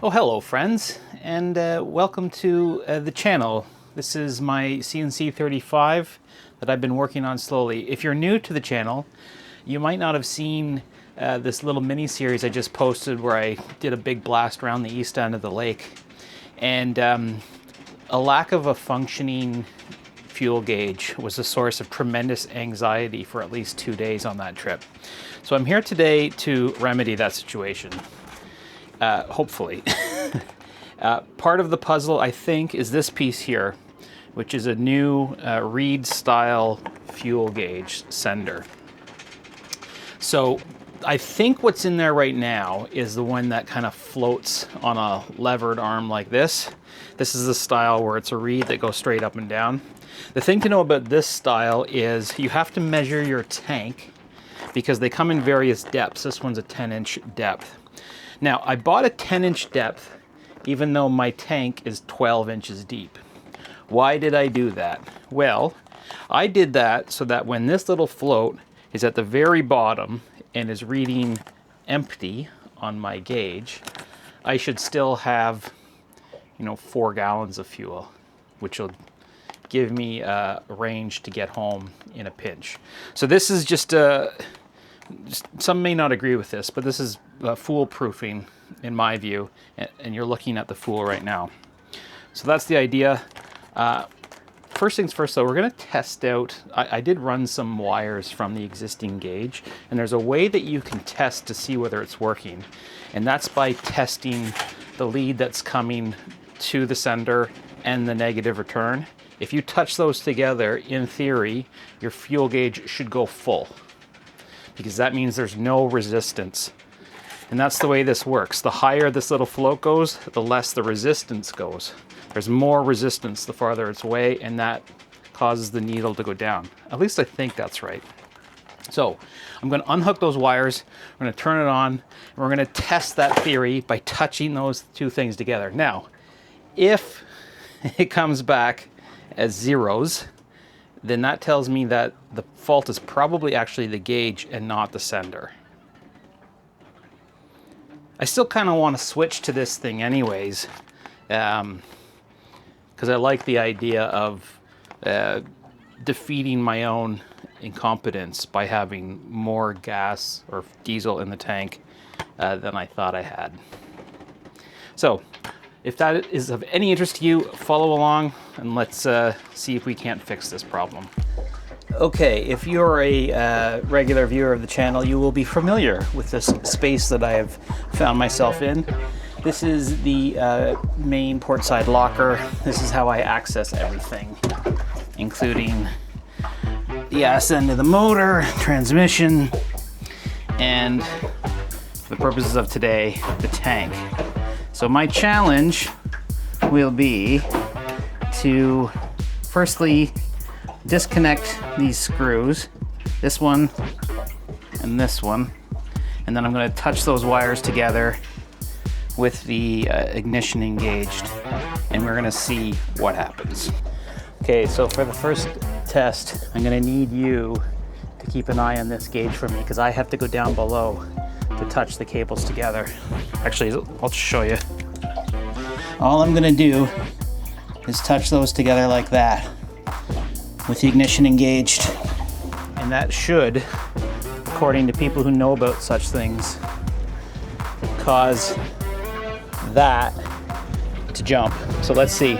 Oh, hello friends, and welcome to the channel. This is my CNC 35 that I've been working on slowly. If you're new to the channel, you might not have seen this little mini series I just posted where I did a big blast around the east end of the lake. And a lack of a functioning fuel gauge was a source of tremendous anxiety for at least 2 days on that trip. So I'm here today to remedy that situation. Hopefully. Part of the puzzle, I think, is this piece here, which is a new Reed style fuel gauge sender. So I think what's in there right now is the one that kind of floats on a levered arm like this. This is the style where it's a Reed that goes straight up and down. The thing to know about this style is you have to measure your tank because they come in various depths. This one's a 10-inch depth. Now, I bought a 10-inch depth even though my tank is 12 inches deep. Why did I do that? Well, I did that so that when this little float is at the very bottom and is reading empty on my gauge, I should still have, 4 gallons of fuel, which will give me a range to get home in a pinch. So this is just some may not agree with this, but this is foolproofing in my view, and you're looking at the fool right now. So that's the idea. First things first though, we're going to test out, I did run some wires from the existing gauge, and there's a way that you can test to see whether it's working, and that's by testing the lead that's coming to the sender and the negative return. If you touch those together, in theory, your fuel gauge should go full, because that means there's no resistance. And that's the way this works. The higher this little float goes, the less the resistance goes. There's more resistance the farther it's away, and that causes the needle to go down. At least I think that's right. So I'm going to unhook those wires, we're going to turn it on, and we're going to test that theory by touching those two things together. Now, if it comes back as zeros, then that tells me that the fault is probably actually the gauge and not the sender. I still kind of want to switch to this thing anyways, because I like the idea of defeating my own incompetence by having more gas or diesel in the tank than I thought I had. So if that is of any interest to you, follow along and let's see if we can't fix this problem. Okay, if you're a regular viewer of the channel, you will be familiar with this space that I have found myself in. This is the main portside locker. This is how I access everything, including the ass end of the motor, transmission, and for the purposes of today, the tank. So my challenge will be to firstly disconnect these screws, this one and this one, and then I'm going to touch those wires together with the ignition engaged, and we're going to see what happens. Okay, so for the first test, I'm going to need you to keep an eye on this gauge for me, because I have to go down below to touch the cables together. Actually, I'll just show you. All I'm going to do is touch those together like that with the ignition engaged, and that should, according to people who know about such things, cause that to jump. So let's see.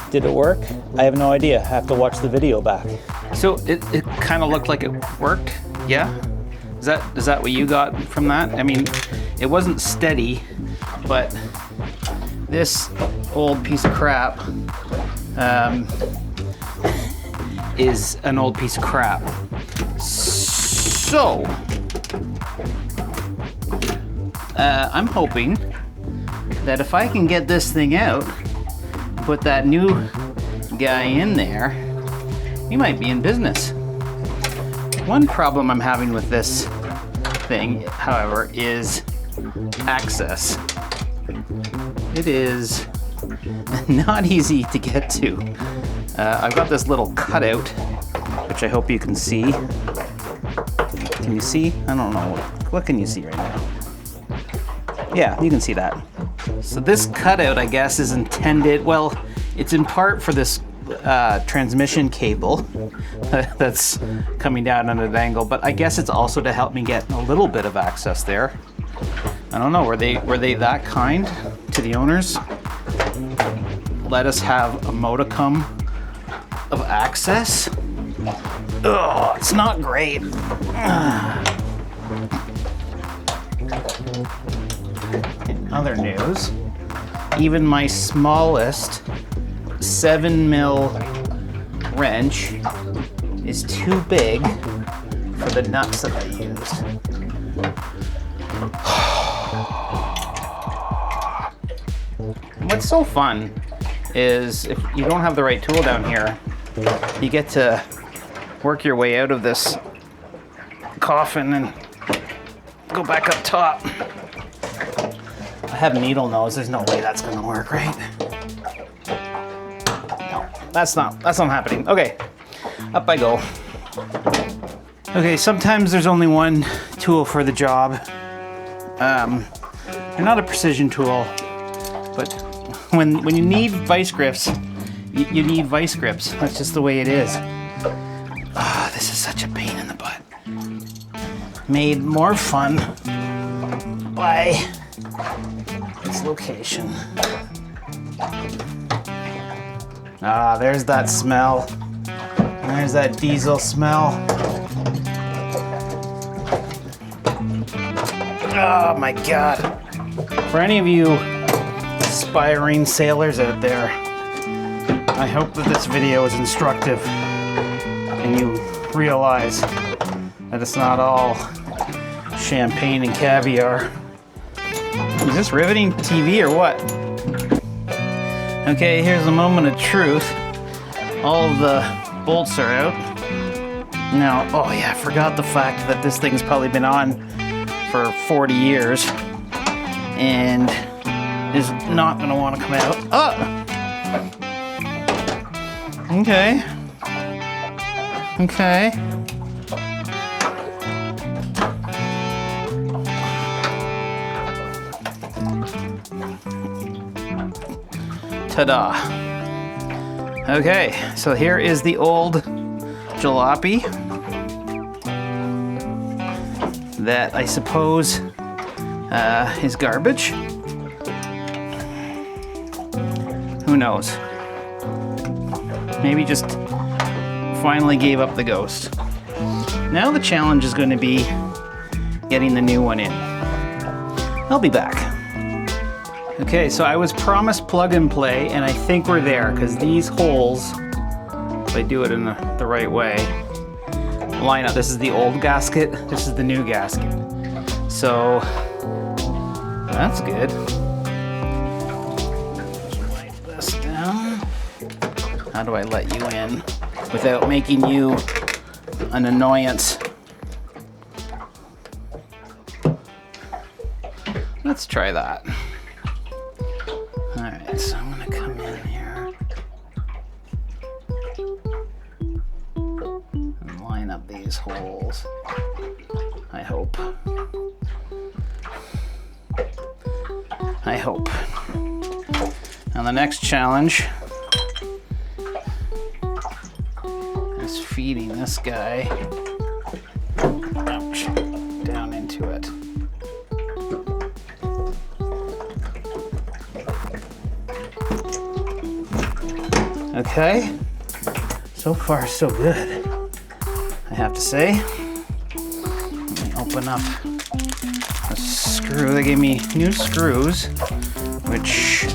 Did it work? I have no idea. I have to watch the video back. So it kind of looked like it worked, yeah? Is that what you got from that? I mean, it wasn't steady, but this old piece of crap is an old piece of crap. So, I'm hoping that if I can get this thing out, put that new guy in there, we might be in business. One problem I'm having with this thing, however, is access. It is not easy to get to. I've got this little cutout, which I hope you can see. Can you see? I don't know. What can you see right now? Yeah, you can see that. So this cutout, I guess, is intended, well, it's in part for this transmission cable that's coming down at an angle, but I guess it's also to help me get a little bit of access there. I don't know, were they that kind to the owners? Let us have a modicum of access? Ugh, it's not great. In other news, even my smallest 7mm wrench is too big for the nuts that I used. What's so fun is if you don't have the right tool down here, you get to work your way out of this coffin and go back up top. I have needle nose, there's no way that's gonna work, right? No, that's not happening. Okay, up I go. Okay, sometimes there's only one tool for the job. They're not a precision tool, but when you need vice grips, you need vice grips. That's just the way it is. Ah, this is such a pain in the butt. Made more fun by its location. Ah, there's that smell. There's that diesel smell. Oh my God. For any of you aspiring sailors out there, I hope that this video is instructive and you realize that it's not all champagne and caviar. Is this riveting TV or what? Okay, here's a moment of truth. All of the bolts are out. Now, oh yeah, I forgot the fact that this thing's probably been on for 40 years and is not gonna want to come out. Oh! Okay. Okay. Ta-da. Okay, so here is the old jalopy that I suppose is garbage. Who knows? Maybe just finally gave up the ghost. Now the challenge is going to be getting the new one in. I'll be back. Okay, so I was promised plug and play, and I think we're there, because these holes, if I do it in the right way, line up. This is the old gasket, this is the new gasket. So, that's good. Wipe this down. How do I let you in without making you an annoyance? Let's try that. Alright, so I'm gonna come in here and line up these holes. I hope. I hope. Now the next challenge is feeding this guy, ouch, down into it. Okay, so far so good, I have to say. Let me open up a screw. They gave me new screws, which,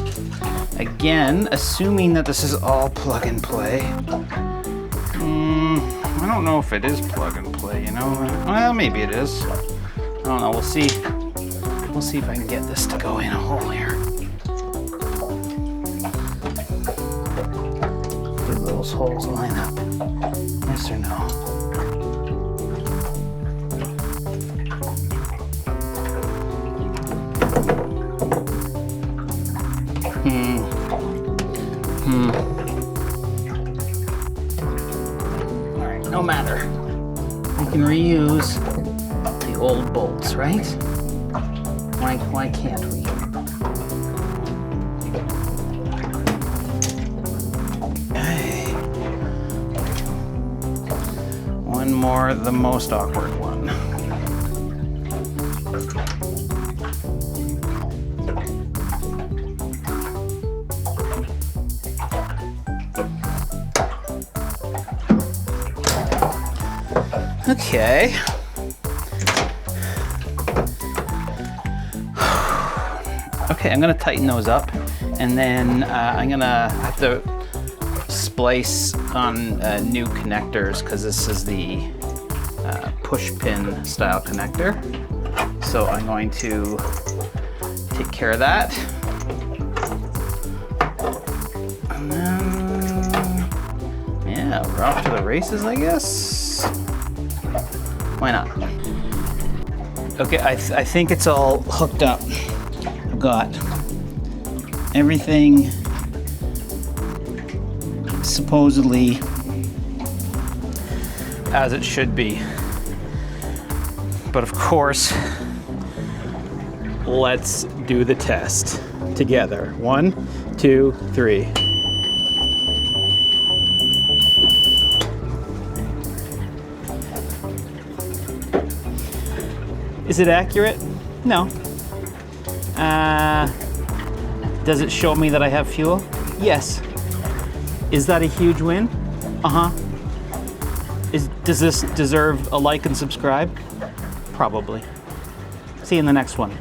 again, assuming that this is all plug and play. I don't know if it is plug and play, you know? Well, maybe it is. I don't know, we'll see. We'll see if I can get this to go in a hole here. Those holes line up. Yes or no? no matter. We can reuse the old bolts, right? Why can't we? Okay. One more, the most awkward one. Okay. Okay, I'm gonna tighten those up, and then I'm gonna have to splice on new connectors because this is the push pin style connector. So I'm going to take care of that. And then, yeah, we're off to the races, I guess. Why not? Okay, I think it's all hooked up. I've got everything supposedly as it should be. But of course, let's do the test together. 1, 2, 3. Is it accurate? No. Does it show me that I have fuel? Yes. Is that a huge win? Uh-huh. Does this deserve a like and subscribe? Probably. See you in the next one.